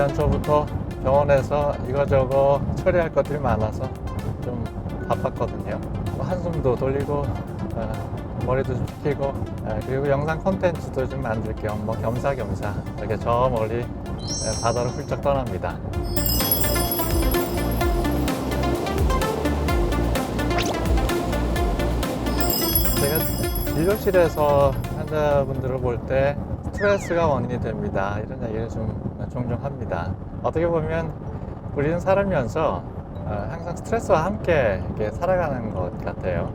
연초부터 병원에서 이거저거 처리할 것들이 많아서 좀 바빴거든요. 한숨도 돌리고 머리도 좀 식히고 그리고 영상 콘텐츠도 좀 만들 겸 겸사겸사 이렇게 저 멀리 바다로 훌쩍 떠납니다. 제가 진료실에서 환자분들을 볼 때 스트레스가 원인이 됩니다. 이런 얘기를 좀 종종 합니다. 어떻게 보면 우리는 살면서 항상 스트레스와 함께 이렇게 살아가는 것 같아요.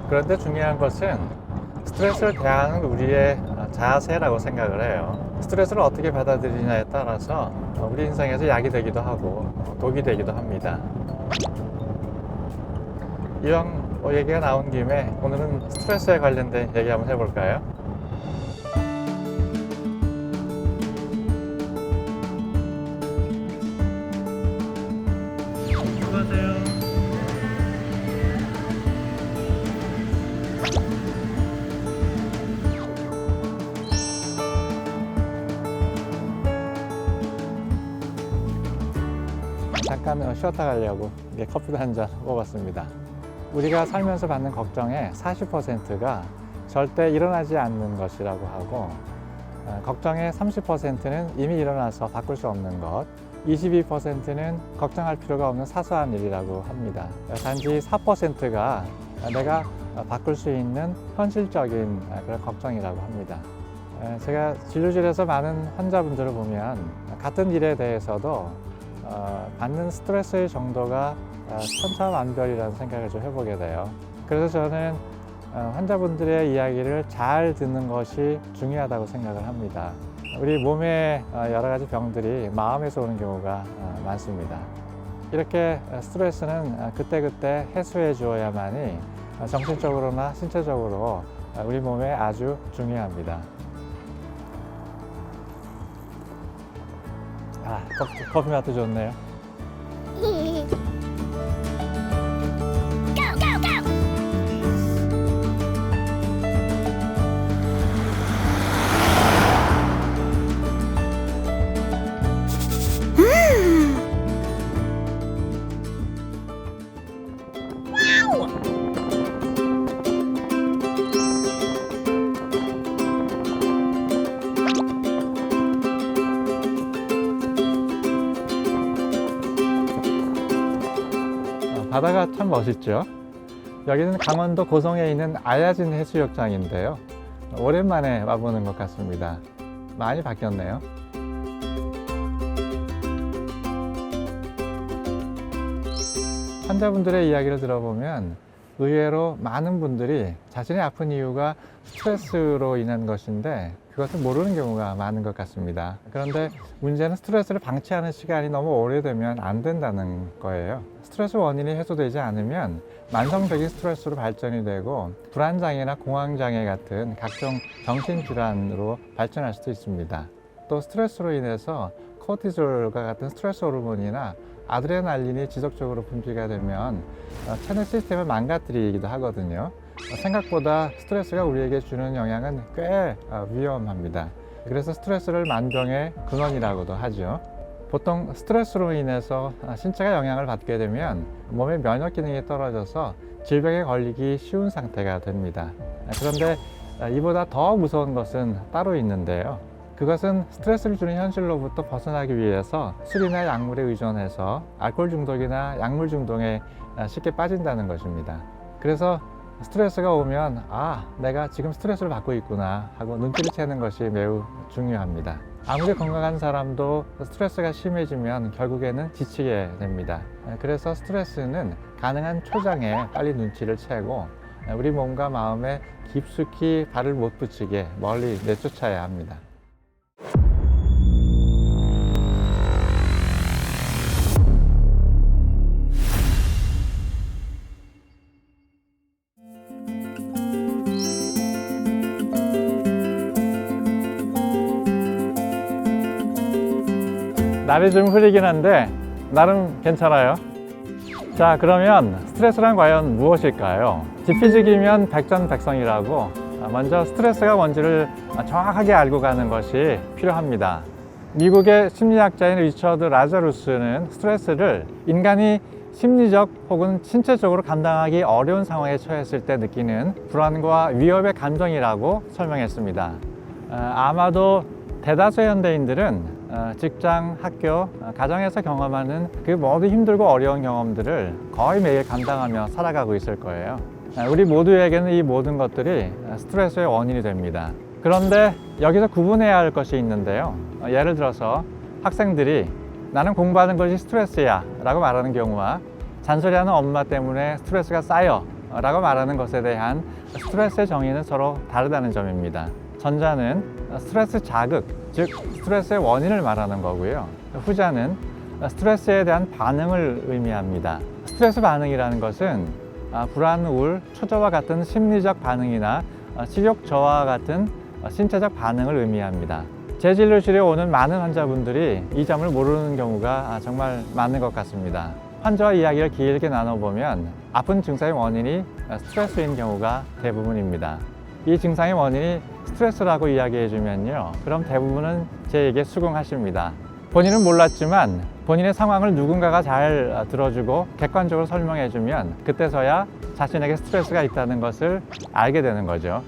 그런데 중요한 것은 스트레스를 대하는 우리의 자세라고 생각을 해요. 스트레스를 어떻게 받아들이냐에 따라서 우리 인생에서 약이 되기도 하고 독이 되기도 합니다. 이왕 얘기가 나온 김에 오늘은 스트레스에 관련된 얘기 한번 해볼까요? 수고하세요. 잠깐 쉬었다 가려고 커피도 한 잔 뽑았습니다. 우리가 살면서 받는 걱정의 40%가 절대 일어나지 않는 것이라고 하고, 걱정의 30%는 이미 일어나서 바꿀 수 없는 것, 22%는 걱정할 필요가 없는 사소한 일이라고 합니다. 단지 4%가 내가 바꿀 수 있는 현실적인 그런 걱정이라고 합니다. 제가 진료실에서 많은 환자분들을 보면 같은 일에 대해서도 받는 스트레스의 정도가 천차만별이라는 생각을 좀 해보게 돼요. 그래서 저는 환자분들의 이야기를 잘 듣는 것이 중요하다고 생각을 합니다. 우리 몸의 여러 가지 병들이 마음에서 오는 경우가 많습니다. 이렇게 스트레스는 그때그때 해소해 주어야만이 정신적으로나 신체적으로 우리 몸에 아주 중요합니다. 커피 맛도 좋네요. 바다가 참 멋있죠. 여기는 강원도 고성에 있는 아야진 해수욕장인데요. 오랜만에 와보는 것 같습니다. 많이 바뀌었네요. 환자분들의 이야기를 들어보면 의외로 많은 분들이 자신이 아픈 이유가 스트레스로 인한 것인데 그것을 모르는 경우가 많은 것 같습니다. 그런데 문제는 스트레스를 방치하는 시간이 너무 오래되면 안 된다는 거예요. 스트레스 원인이 해소되지 않으면 만성적인 스트레스로 발전이 되고 불안장애나 공황장애 같은 각종 정신질환으로 발전할 수도 있습니다. 또 스트레스로 인해서 코르티졸과 같은 스트레스 호르몬이나 아드레날린이 지속적으로 분비가 되면 체내 시스템을 망가뜨리기도 하거든요. 생각보다 스트레스가 우리에게 주는 영향은 꽤 위험합니다. 그래서 스트레스를 만병의 근원이라고도 하죠. 보통 스트레스로 인해서 신체가 영향을 받게 되면 몸의 면역 기능이 떨어져서 질병에 걸리기 쉬운 상태가 됩니다. 그런데 이보다 더 무서운 것은 따로 있는데요. 그것은 스트레스를 주는 현실로부터 벗어나기 위해서 술이나 약물에 의존해서 알코올 중독이나 약물 중독에 쉽게 빠진다는 것입니다. 그래서 스트레스가 오면 내가 지금 스트레스를 받고 있구나 하고 눈치를 채는 것이 매우 중요합니다. 아무리 건강한 사람도 스트레스가 심해지면 결국에는 지치게 됩니다. 그래서 스트레스는 가능한 초장에 빨리 눈치를 채고 우리 몸과 마음에 깊숙이 발을 못 붙이게 멀리 내쫓아야 합니다. 날이 좀 흐리긴 한데 나름 괜찮아요. 자, 그러면 스트레스란 과연 무엇일까요? 지피지기면 백전백성이라고 먼저 스트레스가 뭔지를 정확하게 알고 가는 것이 필요합니다. 미국의 심리학자인 리처드 라자루스는 스트레스를 인간이 심리적 혹은 신체적으로 감당하기 어려운 상황에 처했을 때 느끼는 불안과 위협의 감정이라고 설명했습니다. 아마도 대다수의 현대인들은 직장, 학교, 가정에서 경험하는 그 모두 힘들고 어려운 경험들을 거의 매일 감당하며 살아가고 있을 거예요. 우리 모두에게는 이 모든 것들이 스트레스의 원인이 됩니다. 그런데 여기서 구분해야 할 것이 있는데요. 예를 들어서 학생들이 나는 공부하는 것이 스트레스야 라고 말하는 경우와 잔소리하는 엄마 때문에 스트레스가 쌓여 라고 말하는 것에 대한 스트레스의 정의는 서로 다르다는 점입니다. 전자는 스트레스 자극, 즉 스트레스의 원인을 말하는 거고요. 후자는 스트레스에 대한 반응을 의미합니다. 스트레스 반응이라는 것은 불안, 우울, 초조와 같은 심리적 반응이나 식욕 저하와 같은 신체적 반응을 의미합니다. 제 진료실에 오는 많은 환자분들이 이 점을 모르는 경우가 정말 많은 것 같습니다. 환자와 이야기를 길게 나눠보면 아픈 증상의 원인이 스트레스인 경우가 대부분입니다. 이 증상의 원인이 스트레스라고 이야기해주면요, 그럼 대부분은 제에게 수긍하십니다. 본인은 몰랐지만 본인의 상황을 누군가가 잘 들어주고 객관적으로 설명해주면 그때서야 자신에게 스트레스가 있다는 것을 알게 되는 거죠.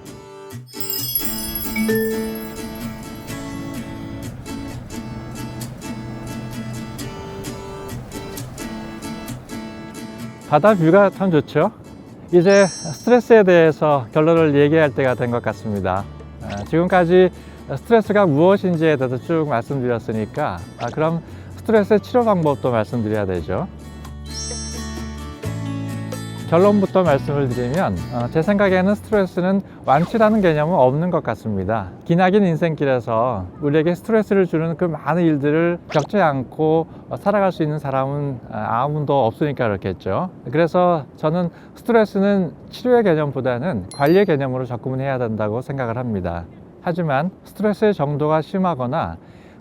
바다 뷰가 참 좋죠. 이제 스트레스에 대해서 결론을 얘기할 때가 된 것 같습니다. 지금까지 스트레스가 무엇인지에 대해서 쭉 말씀드렸으니까 그럼 스트레스의 치료 방법도 말씀드려야 되죠. 결론부터 말씀을 드리면 제 생각에는 스트레스는 완치라는 개념은 없는 것 같습니다. 기나긴 인생길에서 우리에게 스트레스를 주는 그 많은 일들을 겪지 않고 살아갈 수 있는 사람은 아무도 없으니까 그렇겠죠. 그래서 저는 스트레스는 치료의 개념보다는 관리의 개념으로 접근을 해야 된다고 생각을 합니다. 하지만 스트레스의 정도가 심하거나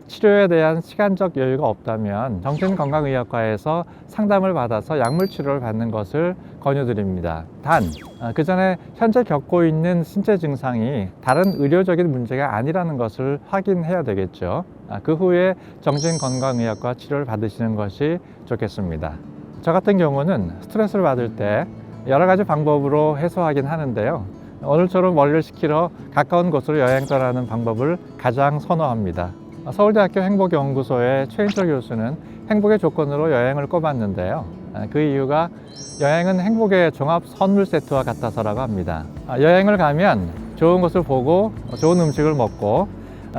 치료에 대한 시간적 여유가 없다면 정신건강의학과에서 상담을 받아서 약물 치료를 받는 것을 권유드립니다. 단, 그 전에 현재 겪고 있는 신체 증상이 다른 의료적인 문제가 아니라는 것을 확인해야 되겠죠. 그 후에 정신건강의학과 치료를 받으시는 것이 좋겠습니다. 저 같은 경우는 스트레스를 받을 때 여러 가지 방법으로 해소하긴 하는데요. 오늘처럼 멀리를 시키러 가까운 곳으로 여행 떠나는 방법을 가장 선호합니다. 서울대학교 행복연구소의 최인철 교수는 행복의 조건으로 여행을 꼽았는데요. 그 이유가 여행은 행복의 종합 선물 세트와 같아서라고 합니다. 여행을 가면 좋은 곳을 보고 좋은 음식을 먹고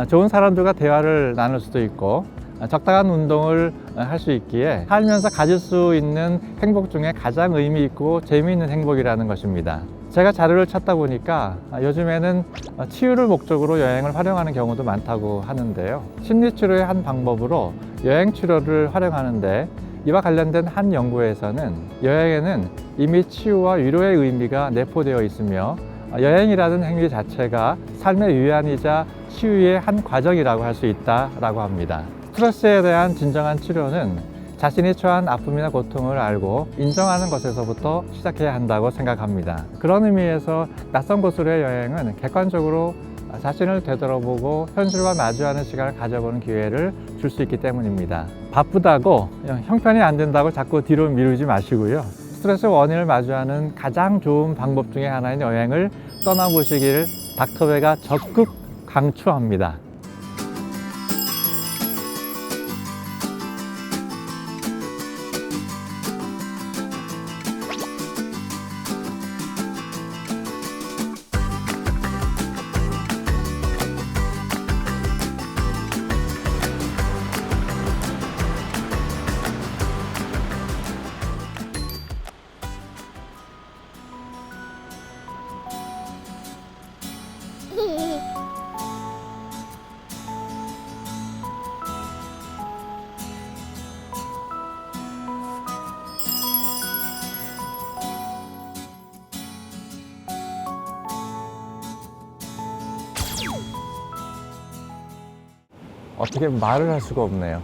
좋은 사람들과 대화를 나눌 수도 있고 적당한 운동을 할 수 있기에 살면서 가질 수 있는 행복 중에 가장 의미 있고 재미있는 행복이라는 것입니다. 제가 자료를 찾다 보니까 요즘에는 치유를 목적으로 여행을 활용하는 경우도 많다고 하는데요. 심리치료의 한 방법으로 여행치료를 활용하는데 이와 관련된 한 연구에서는 여행에는 이미 치유와 위로의 의미가 내포되어 있으며 여행이라는 행위 자체가 삶의 위안이자 치유의 한 과정이라고 할 수 있다고 합니다. 스트레스에 대한 진정한 치료는 자신이 처한 아픔이나 고통을 알고 인정하는 것에서부터 시작해야 한다고 생각합니다. 그런 의미에서 낯선 곳으로의 여행은 객관적으로 자신을 되돌아보고 현실과 마주하는 시간을 가져보는 기회를 줄 수 있기 때문입니다. 바쁘다고 형편이 안 된다고 자꾸 뒤로 미루지 마시고요. 스트레스 원인을 마주하는 가장 좋은 방법 중에 하나인 여행을 떠나보시기를 닥터베가 적극 강추합니다. 어떻게 말을 할 수가 없네요.